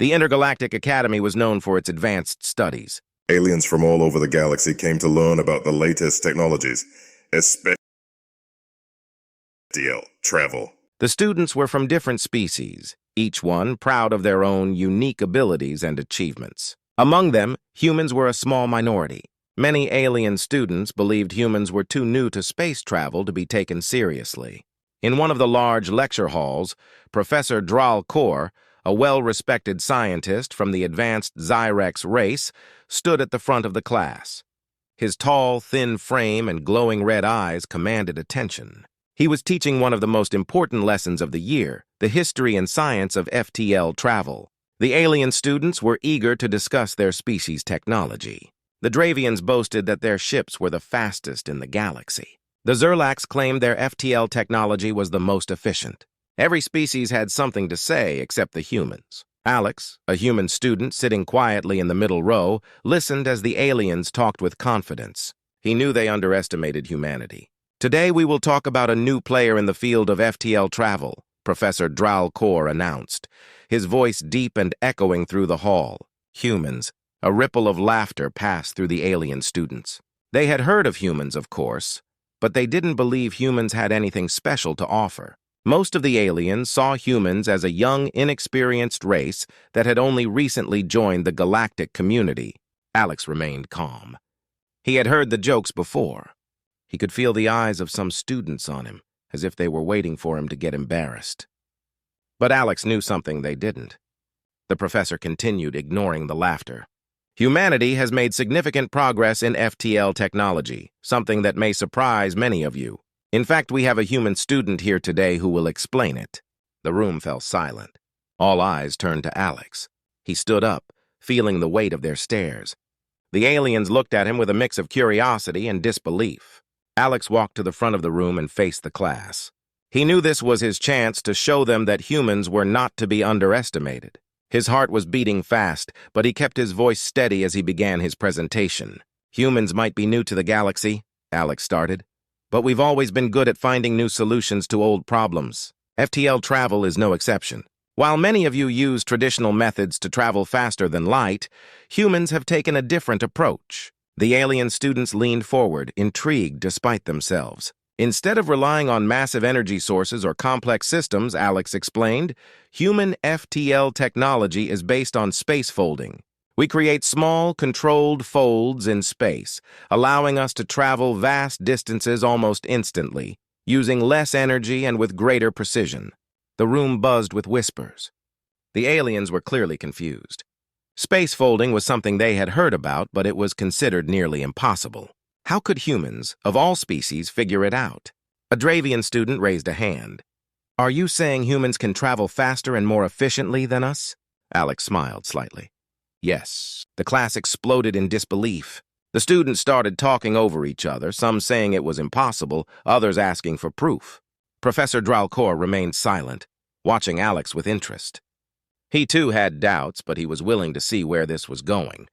The Intergalactic Academy was known for its advanced studies. Aliens from all over the galaxy came to learn about the latest technologies, especially FTL travel. The students were from different species, each one proud of their own unique abilities and achievements. Among them, humans were a small minority. Many alien students believed humans were too new to space travel to be taken seriously. In one of the large lecture halls, Professor Dral Kor, a well-respected scientist from the advanced Zyrex race, stood at the front of the class. His tall, thin frame and glowing red eyes commanded attention. He was teaching one of the most important lessons of the year, the history and science of FTL travel. The alien students were eager to discuss their species' technology. The Dravians boasted that their ships were the fastest in the galaxy. The Zerlax claimed their FTL technology was the most efficient. Every species had something to say except the humans. Alex, a human student sitting quietly in the middle row, listened as the aliens talked with confidence. He knew they underestimated humanity. Today we will talk about a new player in the field of FTL travel, Professor Dral Kor announced, his voice deep and echoing through the hall. Humans. A ripple of laughter passed through the alien students. They had heard of humans, of course, but they didn't believe humans had anything special to offer. Most of the aliens saw humans as a young, inexperienced race that had only recently joined the galactic community. Alex remained calm. He had heard the jokes before. He could feel the eyes of some students on him, as if they were waiting for him to get embarrassed. But Alex knew something they didn't. The professor continued, ignoring the laughter. Humanity has made significant progress in FTL technology, something that may surprise many of you. In fact, we have a human student here today who will explain it. The room fell silent. All eyes turned to Alex. He stood up, feeling the weight of their stares. The aliens looked at him with a mix of curiosity and disbelief. Alex walked to the front of the room and faced the class. He knew this was his chance to show them that humans were not to be underestimated. His heart was beating fast, but he kept his voice steady as he began his presentation. Humans might be new to the galaxy, Alex started, but we've always been good at finding new solutions to old problems. FTL travel is no exception. While many of you use traditional methods to travel faster than light, humans have taken a different approach. The alien students leaned forward, intrigued despite themselves. Instead of relying on massive energy sources or complex systems, Alex explained, human FTL technology is based on space folding. We create small, controlled folds in space, allowing us to travel vast distances almost instantly, using less energy and with greater precision. The room buzzed with whispers. The aliens were clearly confused. Space folding was something they had heard about, but it was considered nearly impossible. How could humans, of all species, figure it out? A Dravian student raised a hand. Are you saying humans can travel faster and more efficiently than us? Alex smiled slightly. Yes. The class exploded in disbelief. The students started talking over each other, some saying it was impossible, others asking for proof. Professor Dral Kor remained silent, watching Alex with interest. He too had doubts, but he was willing to see where this was going.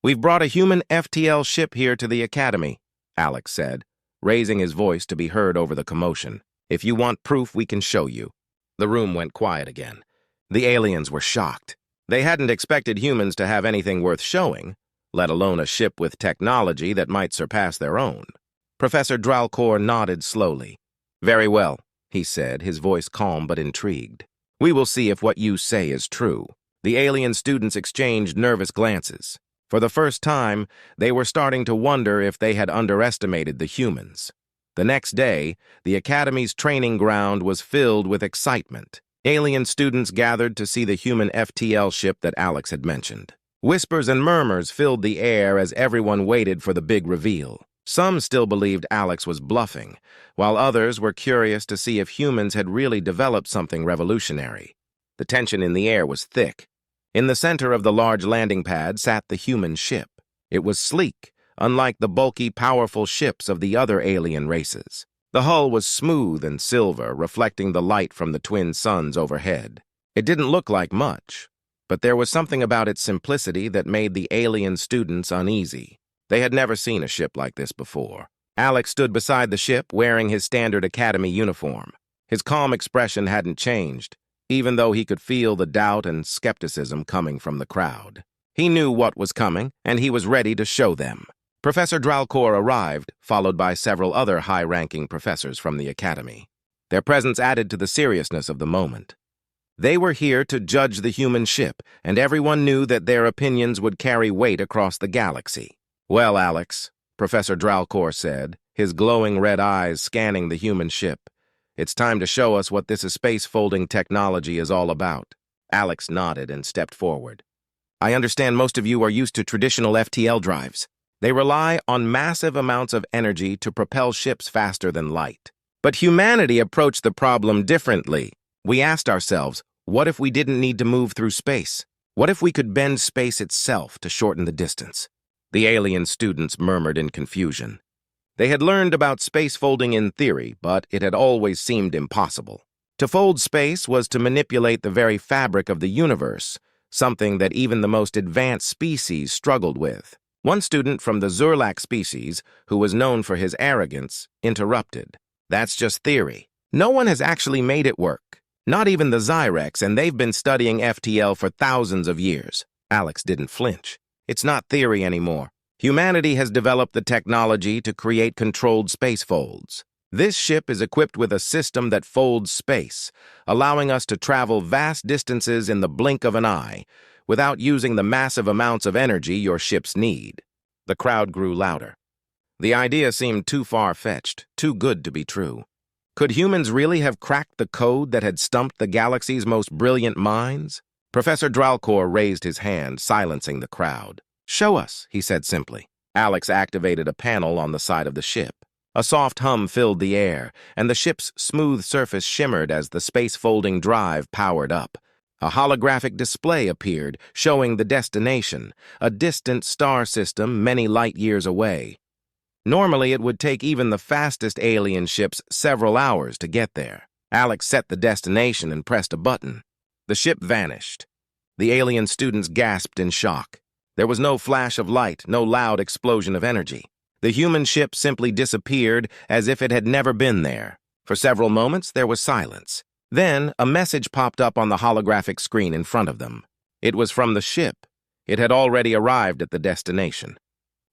We've brought a human FTL ship here to the Academy, Alex said, raising his voice to be heard over the commotion. If you want proof, we can show you. The room went quiet again. The aliens were shocked. They hadn't expected humans to have anything worth showing, let alone a ship with technology that might surpass their own. Professor Dral Kor nodded slowly. Very well, he said, his voice calm but intrigued. We will see if what you say is true. The alien students exchanged nervous glances. For the first time, they were starting to wonder if they had underestimated the humans. The next day, the Academy's training ground was filled with excitement. Alien students gathered to see the human FTL ship that Alex had mentioned. Whispers and murmurs filled the air as everyone waited for the big reveal. Some still believed Alex was bluffing, while others were curious to see if humans had really developed something revolutionary. The tension in the air was thick. In the center of the large landing pad sat the human ship. It was sleek, unlike the bulky, powerful ships of the other alien races. The hull was smooth and silver, reflecting the light from the twin suns overhead. It didn't look like much, but there was something about its simplicity that made the alien students uneasy. They had never seen a ship like this before. Alex stood beside the ship, wearing his standard Academy uniform. His calm expression hadn't changed. even though he could feel the doubt and skepticism coming from the crowd. He knew what was coming, and he was ready to show them. Professor Dralcor arrived, followed by several other high-ranking professors from the academy. Their presence added to the seriousness of the moment. They were here to judge the human ship, and everyone knew that their opinions would carry weight across the galaxy. "Well, Alex," Professor Dralcor said, his glowing red eyes scanning the human ship, "it's time to show us what this space-folding technology is all about." Alex nodded and stepped forward. "I understand most of you are used to traditional FTL drives. They rely on massive amounts of energy to propel ships faster than light. But humanity approached the problem differently. We asked ourselves, what if we didn't need to move through space? What if we could bend space itself to shorten the distance?" The alien students murmured in confusion. They had learned about space folding in theory, but it had always seemed impossible. To fold space was to manipulate the very fabric of the universe, something that even the most advanced species struggled with. One student from the Zurlak species, who was known for his arrogance, interrupted. "That's just theory. No one has actually made it work. Not even the Zyrex, and they've been studying FTL for thousands of years." Alex didn't flinch. "It's not theory anymore. Humanity has developed the technology to create controlled space folds. This ship is equipped with a system that folds space, allowing us to travel vast distances in the blink of an eye, without using the massive amounts of energy your ships need." The crowd grew louder. The idea seemed too far-fetched, too good to be true. Could humans really have cracked the code that had stumped the galaxy's most brilliant minds? Professor Dralcor raised his hand, silencing the crowd. "Show us," he said simply. Alex activated a panel on the side of the ship. A soft hum filled the air, and the ship's smooth surface shimmered as the space-folding drive powered up. A holographic display appeared, showing the destination, a distant star system many light-years away. Normally, it would take even the fastest alien ships several hours to get there. Alex set the destination and pressed a button. The ship vanished. The alien students gasped in shock. There was no flash of light, no loud explosion of energy. The human ship simply disappeared as if it had never been there. For several moments, there was silence. Then, a message popped up on the holographic screen in front of them. It was from the ship. It had already arrived at the destination.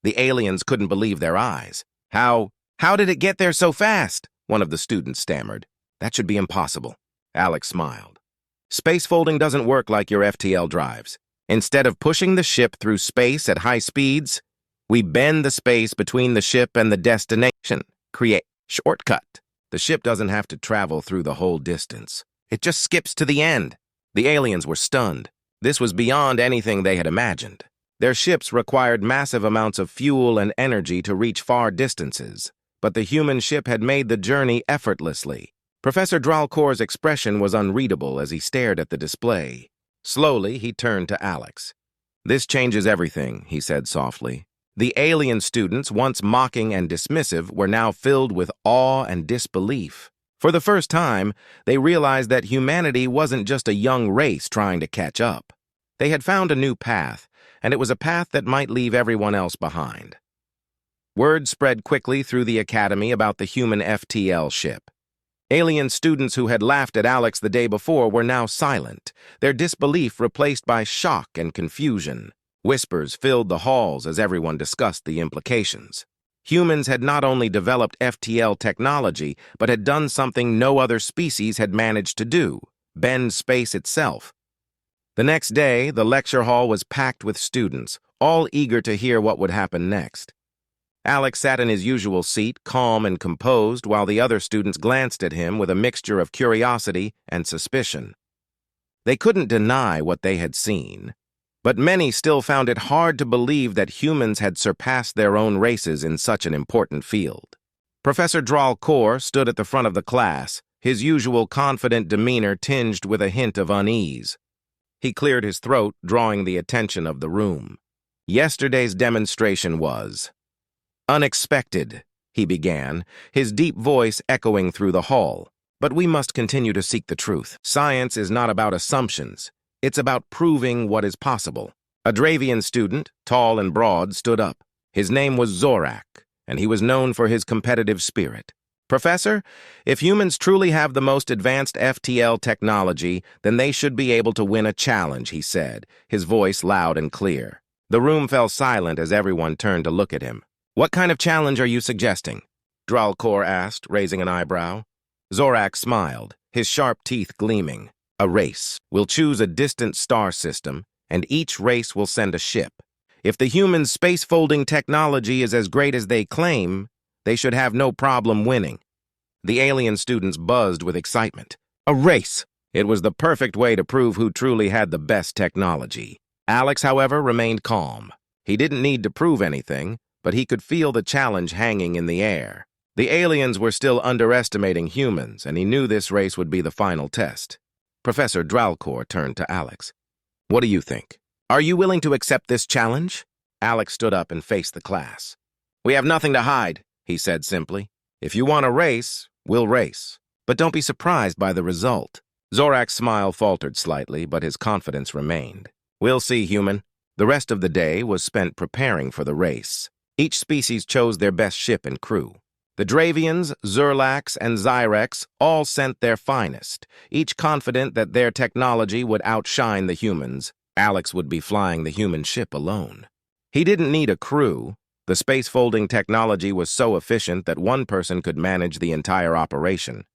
The aliens couldn't believe their eyes. How did it get there so fast?" one of the students stammered. "That should be impossible." Alex smiled. "Space folding doesn't work like your FTL drives. Instead of pushing the ship through space at high speeds, we bend the space between the ship and the destination, create a shortcut. The ship doesn't have to travel through the whole distance. It just skips to the end." The aliens were stunned. This was beyond anything they had imagined. Their ships required massive amounts of fuel and energy to reach far distances, but the human ship had made the journey effortlessly. Professor Dralcor's expression was unreadable as he stared at the display. Slowly, he turned to Alex. "This changes everything," he said softly. The alien students, once mocking and dismissive, were now filled with awe and disbelief. For the first time, they realized that humanity wasn't just a young race trying to catch up. They had found a new path, and it was a path that might leave everyone else behind. Word spread quickly through the academy about the human FTL ship. Alien students who had laughed at Alex the day before were now silent, their disbelief replaced by shock and confusion. Whispers filled the halls as everyone discussed the implications. Humans had not only developed FTL technology, but had done something no other species had managed to do: bend space itself. The next day, the lecture hall was packed with students, all eager to hear what would happen next. Alex sat in his usual seat, calm and composed, while the other students glanced at him with a mixture of curiosity and suspicion. They couldn't deny what they had seen, but many still found it hard to believe that humans had surpassed their own races in such an important field. Professor Dralcor stood at the front of the class, his usual confident demeanor tinged with a hint of unease. He cleared his throat, drawing the attention of the room. "Yesterday's demonstration was unexpected," he began, his deep voice echoing through the hall. "But we must continue to seek the truth. Science is not about assumptions. It's about proving what is possible." A Dravian student, tall and broad, stood up. His name was Zorak, and he was known for his competitive spirit. Professor, if humans truly have the most advanced FTL technology, then they should be able to win a challenge, he said, his voice loud and clear. The room fell silent as everyone turned to look at him. What kind of challenge are you suggesting? Dralkor asked, raising an eyebrow. Zorak smiled, his sharp teeth gleaming. A race. We'll choose a distant star system, and each race will send a ship. If the humans' space-folding technology is as great as they claim, they should have no problem winning. The alien students buzzed with excitement. A race! It was the perfect way to prove who truly had the best technology. Alex, however, remained calm. He didn't need to prove anything, but he could feel the challenge hanging in the air. The aliens were still underestimating humans, and he knew this race would be the final test. Professor Dralkor turned to Alex. What do you think? Are you willing to accept this challenge? Alex stood up and faced the class. We have nothing to hide, he said simply. If you want to race, we'll race. But don't be surprised by the result. Zorak's smile faltered slightly, but his confidence remained. We'll see, human. The rest of the day was spent preparing for the race. Each species chose their best ship and crew. The Dravians, Zerlax, and Zyrex all sent their finest, each confident that their technology would outshine the humans. Alex would be flying the human ship alone. He didn't need a crew. The space-folding technology was so efficient that one person could manage the entire operation.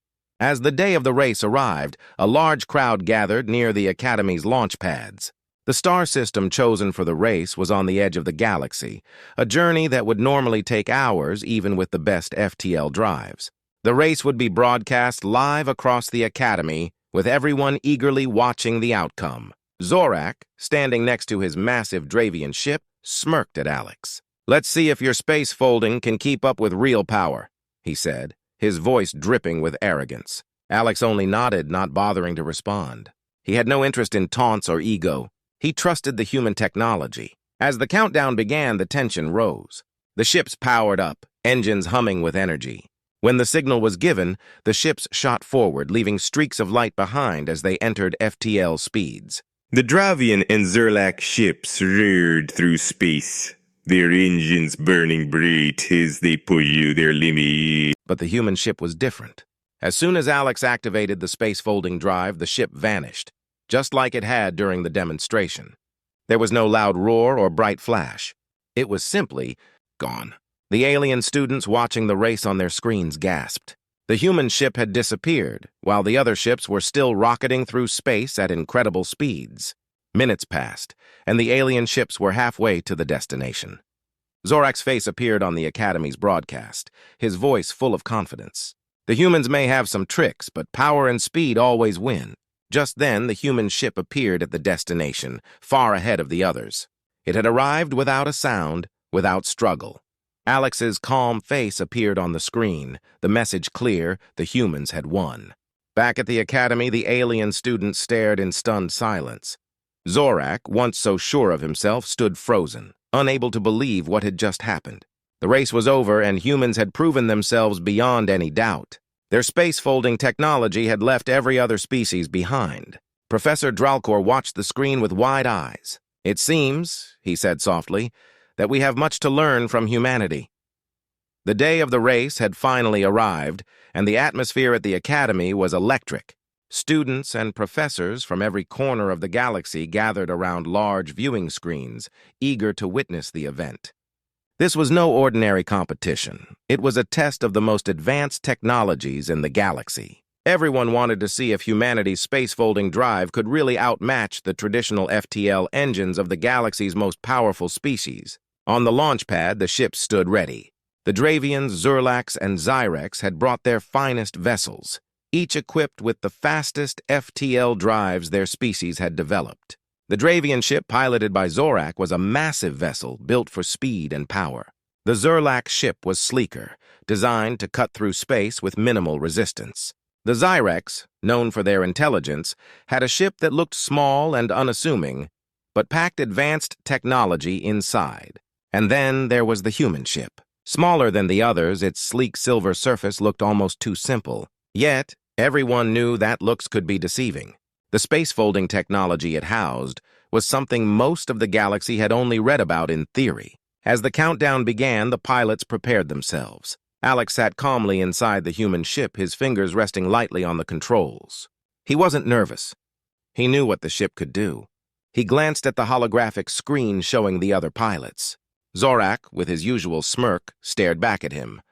As the day of the race arrived, a large crowd gathered near the Academy's launch pads. The star system chosen for the race was on the edge of the galaxy, a journey that would normally take hours even with the best FTL drives. The race would be broadcast live across the Academy, with everyone eagerly watching the outcome. Zorak, standing next to his massive Dravian ship, smirked at Alex. Let's see if your space folding can keep up with real power, he said, his voice dripping with arrogance. Alex only nodded, not bothering to respond. He had no interest in taunts or ego. He trusted the human technology. As the countdown began, the tension rose. The ships powered up, engines humming with energy. When the signal was given, the ships shot forward, leaving streaks of light behind as they entered FTL speeds. The Dravian and Zerlax ships reared through space, their engines burning bright as they pushed their limit. But the human ship was different. As soon as Alex activated the space-folding drive, the ship vanished, just like it had during the demonstration. There was no loud roar or bright flash. It was simply gone. The alien students watching the race on their screens gasped. The human ship had disappeared, while the other ships were still rocketing through space at incredible speeds. Minutes passed, and the alien ships were halfway to the destination. Zorak's face appeared on the Academy's broadcast, his voice full of confidence. The humans may have some tricks, but power and speed always win. Just then, the human ship appeared at the destination, far ahead of the others. It had arrived without a sound, without struggle. Alex's calm face appeared on the screen, the message clear: the humans had won. Back at the Academy, the alien students stared in stunned silence. Zorak, once so sure of himself, stood frozen, unable to believe what had just happened. The race was over, and humans had proven themselves beyond any doubt. Their space-folding technology had left every other species behind. Professor Dralkor watched the screen with wide eyes. It seems, he said softly, that we have much to learn from humanity. The day of the race had finally arrived, and the atmosphere at the Academy was electric. Students and professors from every corner of the galaxy gathered around large viewing screens, eager to witness the event. This was no ordinary competition. It was a test of the most advanced technologies in the galaxy. Everyone wanted to see if humanity's space-folding drive could really outmatch the traditional FTL engines of the galaxy's most powerful species. On the launch pad, the ships stood ready. The Dravians, Zerlax, and Zyrex had brought their finest vessels, each equipped with the fastest FTL drives their species had developed. The Dravian ship, piloted by Zorak, was a massive vessel built for speed and power. The Zerlax ship was sleeker, designed to cut through space with minimal resistance. The Zyrex, known for their intelligence, had a ship that looked small and unassuming, but packed advanced technology inside. And then there was the human ship. Smaller than the others, its sleek silver surface looked almost too simple. Yet, everyone knew that looks could be deceiving. The space-folding technology it housed was something most of the galaxy had only read about in theory. As the countdown began, the pilots prepared themselves. Alex sat calmly inside the human ship, his fingers resting lightly on the controls. He wasn't nervous. He knew what the ship could do. He glanced at the holographic screen showing the other pilots. Zorak, with his usual smirk, stared back at him.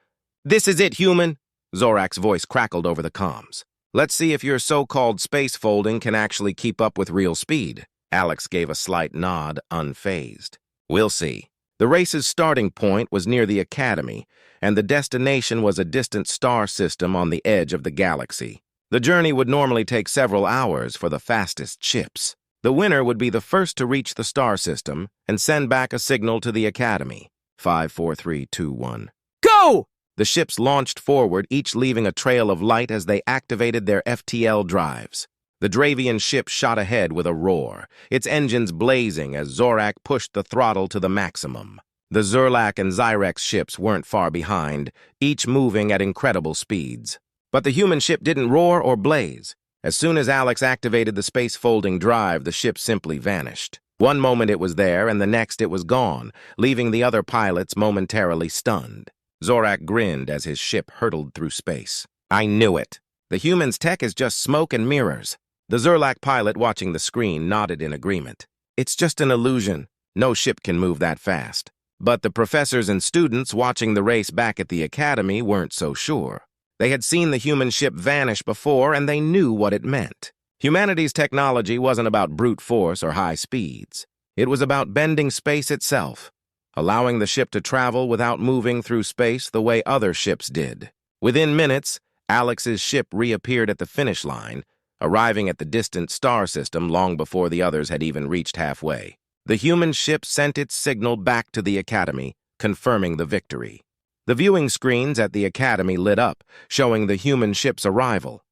"This is it, human!" Zorak's voice crackled over the comms. "Let's see if your so-called space folding can actually keep up with real speed." Alex gave a slight nod, unfazed. "We'll see." The race's starting point was near the Academy, and the destination was a distant star system on the edge of the galaxy. The journey would normally take several hours for the fastest ships. The winner would be the first to reach the star system and send back a signal to the Academy. 5, 4, 3, 2, 1. Go! The ships launched forward, each leaving a trail of light as they activated their FTL drives. The Dravian ship shot ahead with a roar, its engines blazing as Zorak pushed the throttle to the maximum. The Zerlak and Zyrex ships weren't far behind, each moving at incredible speeds. But the human ship didn't roar or blaze. As soon as Alex activated the space-folding drive, the ship simply vanished. One moment it was there, and the next it was gone, leaving the other pilots momentarily stunned. Zorak grinned as his ship hurtled through space. "I knew it. The human's tech is just smoke and mirrors." The Zerlak pilot watching the screen nodded in agreement. "It's just an illusion. No ship can move that fast." But the professors and students watching the race back at the Academy weren't so sure. They had seen the human ship vanish before, and they knew what it meant. Humanity's technology wasn't about brute force or high speeds. It was about bending space itself, allowing the ship to travel without moving through space the way other ships did. Within minutes, Alex's ship reappeared at the finish line, arriving at the distant star system long before the others had even reached halfway. The human ship sent its signal back to the Academy, confirming the victory. The viewing screens at the Academy lit up, showing the human ship's arrival.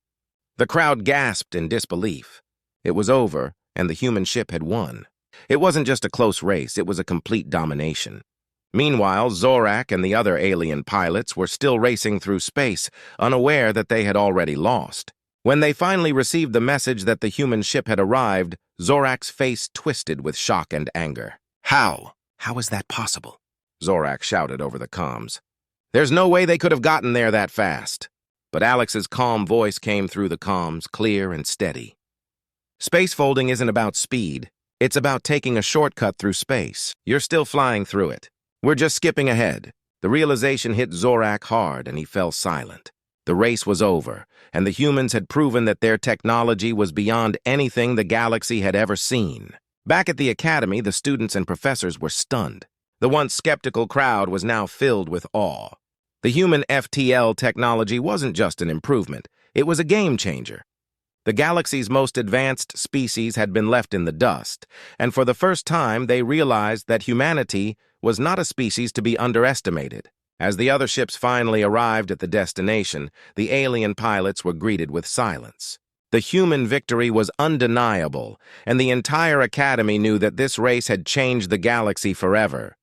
The crowd gasped in disbelief. It was over, and the human ship had won. It wasn't just a close race, it was a complete domination. Meanwhile, Zorak and the other alien pilots were still racing through space, unaware that they had already lost. When they finally received the message that the human ship had arrived, Zorak's face twisted with shock and anger. "How? How is that possible?" Zorak shouted over the comms. "There's no way they could have gotten there that fast." But Alex's calm voice came through the comms, clear and steady. "Space folding isn't about speed. It's about taking a shortcut through space. You're still flying through it. We're just skipping ahead." The realization hit Zorak hard, and he fell silent. The race was over, and the humans had proven that their technology was beyond anything the galaxy had ever seen. Back at the Academy, the students and professors were stunned. The once skeptical crowd was now filled with awe. The human FTL technology wasn't just an improvement, it was a game changer. The galaxy's most advanced species had been left in the dust, and for the first time they realized that humanity was not a species to be underestimated. As the other ships finally arrived at the destination, the alien pilots were greeted with silence. The human victory was undeniable, and the entire Academy knew that this race had changed the galaxy forever.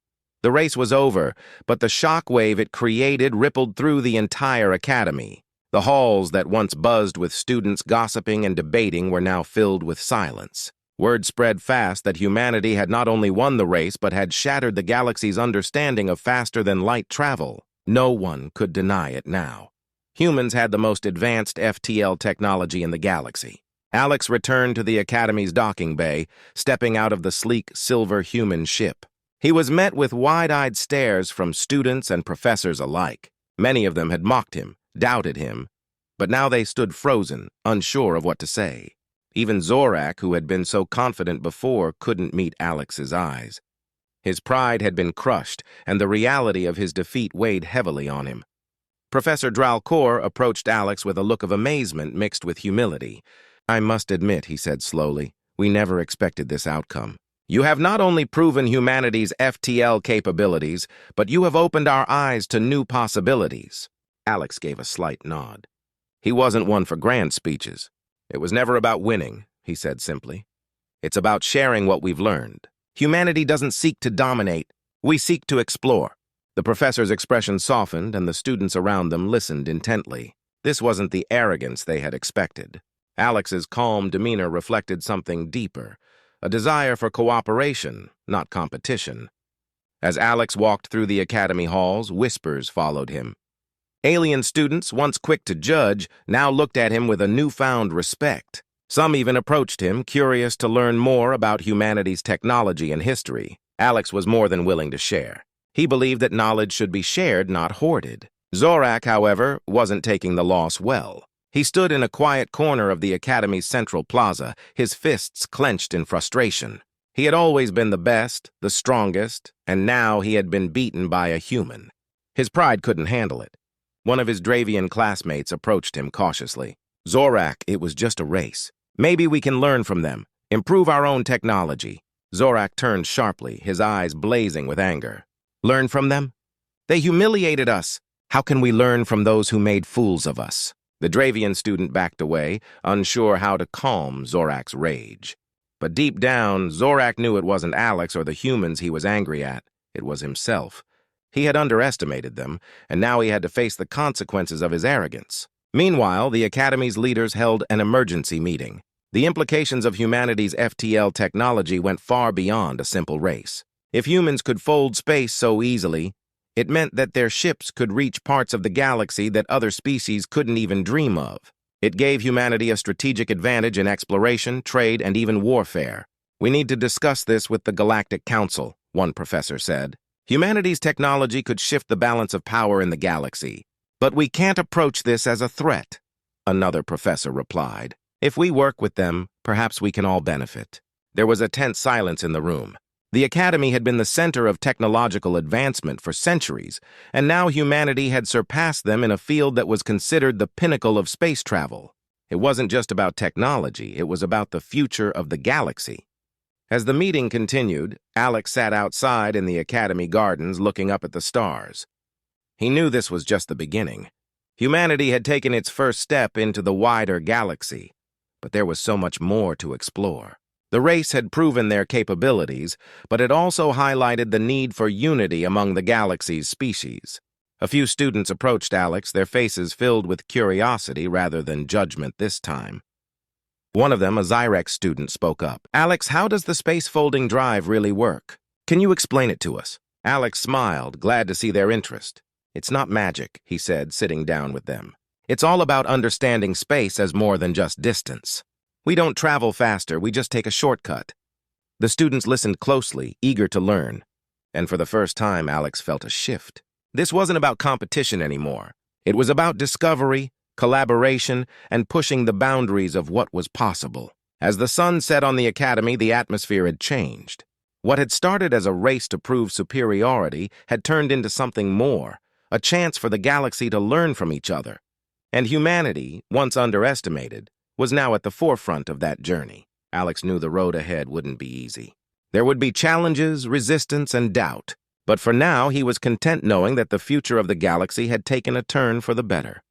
The race was over, but the shockwave it created rippled through the entire Academy. The halls that once buzzed with students gossiping and debating were now filled with silence. Word spread fast that humanity had not only won the race but had shattered the galaxy's understanding of faster-than-light travel. No one could deny it now. Humans had the most advanced FTL technology in the galaxy. Alex returned to the Academy's docking bay, stepping out of the sleek silver human ship. He was met with wide-eyed stares from students and professors alike. Many of them had mocked him, doubted him, but now they stood frozen, unsure of what to say. Even Zorak, who had been so confident before, couldn't meet Alex's eyes. His pride had been crushed, and the reality of his defeat weighed heavily on him. Professor Dralcor approached Alex with a look of amazement mixed with humility. "I must admit," he said slowly, "we never expected this outcome. You have not only proven humanity's FTL capabilities, but you have opened our eyes to new possibilities." Alex gave a slight nod. He wasn't one for grand speeches. "It was never about winning," he said simply. "It's about sharing what we've learned. Humanity doesn't seek to dominate. We seek to explore." The professor's expression softened, and the students around them listened intently. This wasn't the arrogance they had expected. Alex's calm demeanor reflected something deeper, a desire for cooperation, not competition. As Alex walked through the Academy halls, whispers followed him. Alien students, once quick to judge, now looked at him with a newfound respect. Some even approached him, curious to learn more about humanity's technology and history. Alex was more than willing to share. He believed that knowledge should be shared, not hoarded. Zorak, however, wasn't taking the loss well. He stood in a quiet corner of the Academy's central plaza, his fists clenched in frustration. He had always been the best, the strongest, and now he had been beaten by a human. His pride couldn't handle it. One of his Dravian classmates approached him cautiously. "Zorak, it was just a race. Maybe we can learn from them, improve our own technology." Zorak turned sharply, his eyes blazing with anger. "Learn from them? They humiliated us. How can we learn from those who made fools of us?" The Dravian student backed away, unsure how to calm Zorak's rage. But deep down, Zorak knew it wasn't Alex or the humans he was angry at. It was himself. He had underestimated them, and now he had to face the consequences of his arrogance. Meanwhile, the Academy's leaders held an emergency meeting. The implications of humanity's FTL technology went far beyond a simple race. If humans could fold space so easily, it meant that their ships could reach parts of the galaxy that other species couldn't even dream of. It gave humanity a strategic advantage in exploration, trade, and even warfare. "We need to discuss this with the Galactic Council," one professor said. "Humanity's technology could shift the balance of power in the galaxy. But we can't approach this as a threat," another professor replied. "If we work with them, perhaps we can all benefit." There was a tense silence in the room. The Academy had been the center of technological advancement for centuries, and now humanity had surpassed them in a field that was considered the pinnacle of space travel. It wasn't just about technology, it was about the future of the galaxy. As the meeting continued, Alex sat outside in the Academy gardens looking up at the stars. He knew this was just the beginning. Humanity had taken its first step into the wider galaxy, but there was so much more to explore. The race had proven their capabilities, but it also highlighted the need for unity among the galaxy's species. A few students approached Alex, their faces filled with curiosity rather than judgment this time. One of them, a Zyrex student, spoke up. "Alex, how does the space-folding drive really work? Can you explain it to us?" Alex smiled, glad to see their interest. "It's not magic," he said, sitting down with them. "It's all about understanding space as more than just distance. We don't travel faster, we just take a shortcut." The students listened closely, eager to learn. And for the first time, Alex felt a shift. This wasn't about competition anymore. It was about discovery, collaboration, and pushing the boundaries of what was possible. As the sun set on the Academy, the atmosphere had changed. What had started as a race to prove superiority had turned into something more, a chance for the galaxy to learn from each other. And humanity, once underestimated, was now at the forefront of that journey. Alex knew the road ahead wouldn't be easy. There would be challenges, resistance, and doubt. But for now, he was content knowing that the future of the galaxy had taken a turn for the better.